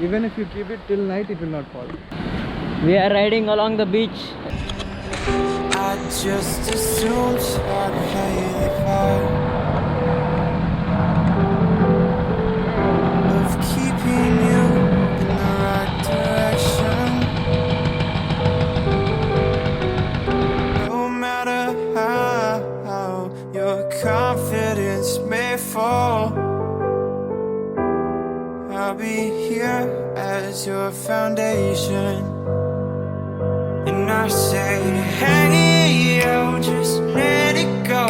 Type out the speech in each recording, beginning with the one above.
Even if you keep it till night, it will not fall. We are riding along the beach. I just assumed I'd play the part of keeping you in the right direction. No matter how your confidence may fall, I'll be here as your foundation. And I say, hey, yo, just let it go.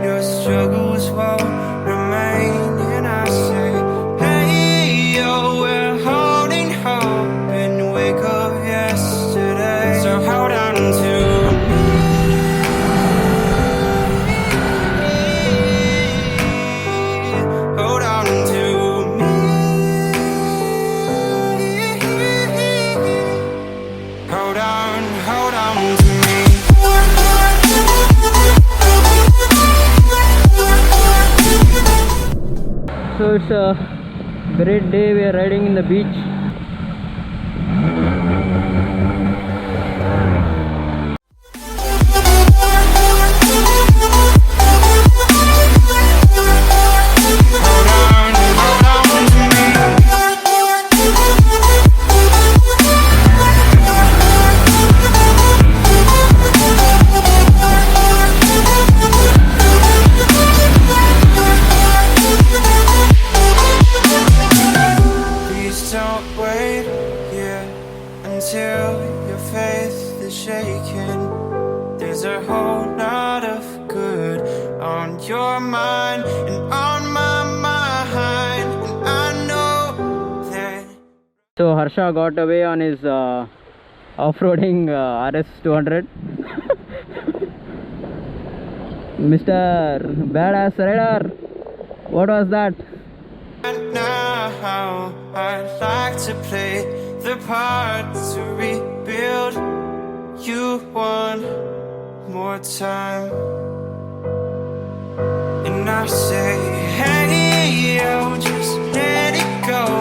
Your struggles won't remain. And I say, hey, yo, we're holding hope and wake up yesterday. So hold on to me. Hold on to me. Hold on to me. So it's a great day. We are riding in the beach. Please don't wait here until your faith is shaken. There's a whole lot of good on your mind and on my mind, and I know that. So Harsha got away on his off-roading RS200. Mr. Badass Rider, what was that? And now I'd like to play the part to rebuild you one more time. And I say, hey, yo, just let it go.